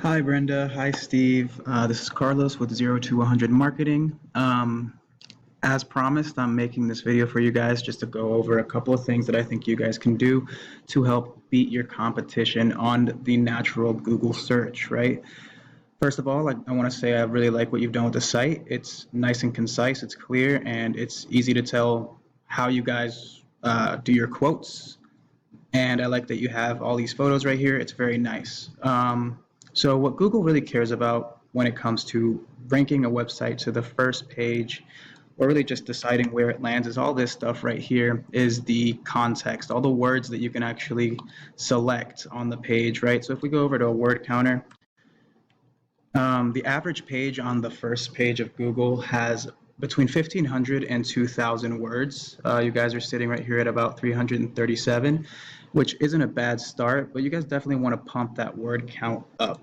Hi, Brenda. Hi, Steve. This is Carlos with 0 to 100 Marketing. As promised, I'm making this video for you guys just to go over a couple of things that I think you guys can do to help beat your competition on the natural Google search, right? First of all, I want to say I really like what you've done with the site. It's nice and concise, it's clear, and it's easy to tell how you guys do your quotes. And I like that you have all these photos right here. It's very nice. So what Google really cares about when it comes to ranking a website to the first page or really just deciding where it lands is all this stuff right here is the context, all the words that you can actually select on the page, right? So if we go over to a word counter, the average page on the first page of Google has between 1,500 and 2,000 words. You guys are sitting right here at about 337, which isn't a bad start, but you guys definitely want to pump that word count up,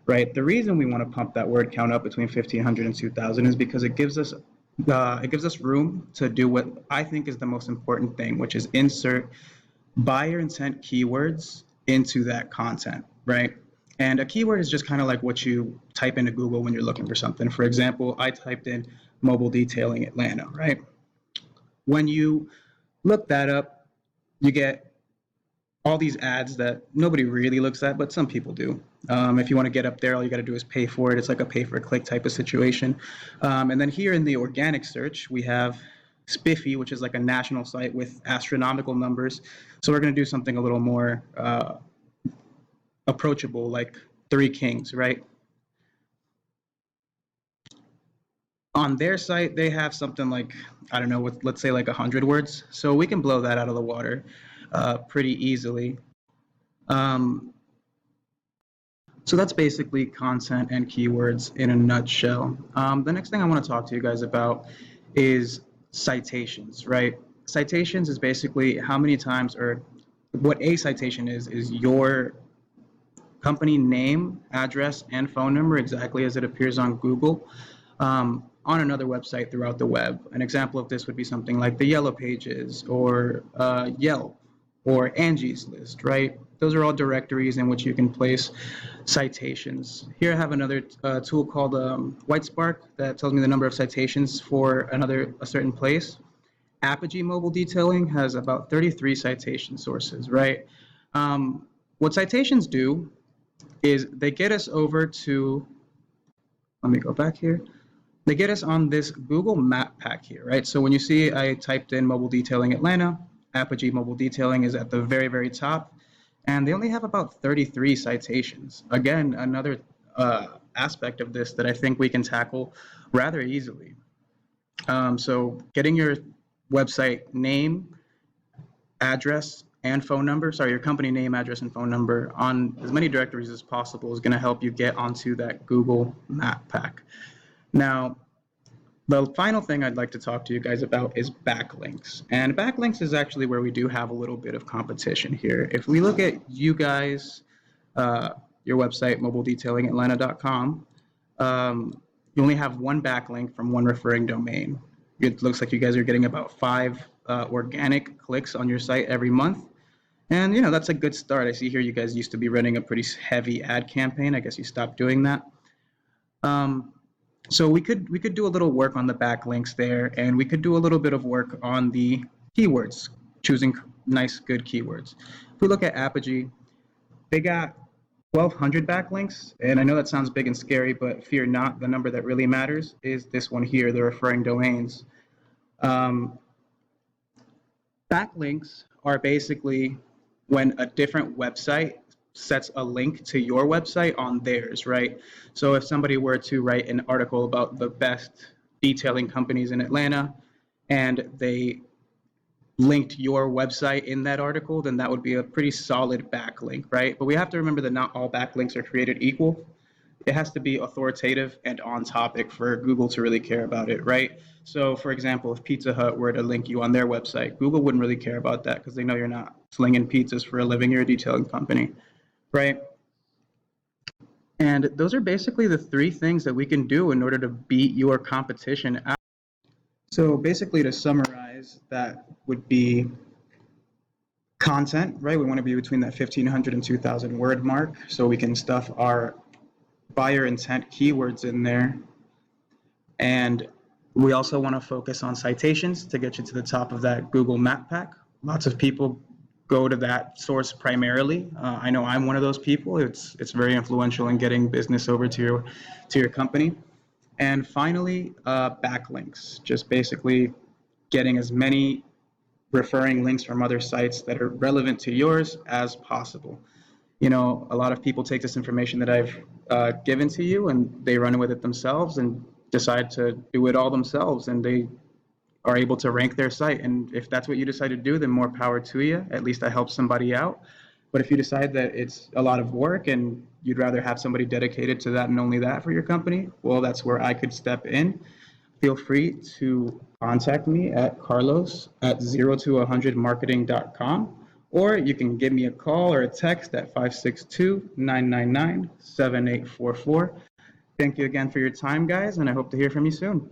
right? The reason we want to pump that word count up between 1,500 and 2,000 is because it gives us room to do what I think is the most important thing, which is insert buyer intent keywords into that content, right? And a keyword is just kind of like what you type into Google when you're looking for something. For example, I typed in mobile detailing Atlanta, right? When you look that up, you get all these ads that nobody really looks at, but some people do. If you want to get up there, all you got to do is pay for it. It's like a pay for a click type of situation. And then here in the organic search, we have Spiffy, which is like a national site with astronomical numbers. So we're going to do something a little more approachable, like Three Kings, right? On their site, they have something like, I don't know, with, let's say like 100 words. So we can blow that out of the water pretty easily. So that's basically content and keywords in a nutshell. The next thing I want to talk to you guys about is citations, right? Citations is basically how many times, or what a citation is your company name, address, and phone number exactly as it appears on Google on another website throughout the web. An example of this would be something like the Yellow Pages or Yelp or Angie's List, right? Those are all directories in which you can place citations. Here I have another tool called Whitespark that tells me the number of citations for a certain place. Apogee Mobile Detailing has about 33 citation sources, right? What citations do is they get us over to, let me go back here. They get us on this Google map pack here, right? So when you see I typed in mobile detailing Atlanta, Apogee Mobile Detailing is at the very, very top, and they only have about 33 citations. Again, another aspect of this that I think we can tackle rather easily. So getting your website name, address, and phone number, sorry, your company name, address, and phone number on as many directories as possible is going to help you get onto that Google map pack. Now, the final thing I'd like to talk to you guys about is backlinks. And backlinks is actually where we do have a little bit of competition here. If we look at you guys, your website, mobiledetailingatlanta.com, you only have one backlink from one referring domain. It looks like you guys are getting about 5 organic clicks on your site every month. And, you know, that's a good start. I see here you guys used to be running a pretty heavy ad campaign. I guess you stopped doing that. So we could do a little work on the backlinks there, and we could do a little bit of work on the keywords, choosing nice, good keywords. If we look at Apogee, they got 1,200 backlinks, and I know that sounds big and scary, but fear not. The number that really matters is this one here, the referring domains. Backlinks are basically when a different website sets a link to your website on theirs, right? So if somebody were to write an article about the best detailing companies in Atlanta and they linked your website in that article, then that would be a pretty solid backlink, right? But we have to remember that not all backlinks are created equal. It has to be authoritative and on topic for Google to really care about it, right? So for example, if Pizza Hut were to link you on their website, Google wouldn't really care about that because they know you're not slinging pizzas for a living, you're a detailing company, right? And those are basically the 3 things that we can do in order to beat your competition out. So basically to summarize, that would be content, right? We want to be between that 1,500 and 2,000 word mark so we can stuff our buyer intent keywords in there. And we also want to focus on citations to get you to the top of that Google Map Pack. Lots of people go to that source primarily. I know I'm one of those people. It's very influential in getting business over to your company. And finally, backlinks, just basically getting as many referring links from other sites that are relevant to yours as possible. You know, a lot of people take this information that I've given to you and they run with it themselves and decide to do it all themselves, and they are able to rank their site. And if that's what you decide to do, then more power to you. At least I help somebody out. But if you decide that it's a lot of work and you'd rather have somebody dedicated to that and only that for your company, well, that's where I could step in. Feel free to contact me at carlos at 0to100marketing.com, or you can give me a call or a text at 562-999-7844. Thank you again for your time, guys, and I hope to hear from you soon.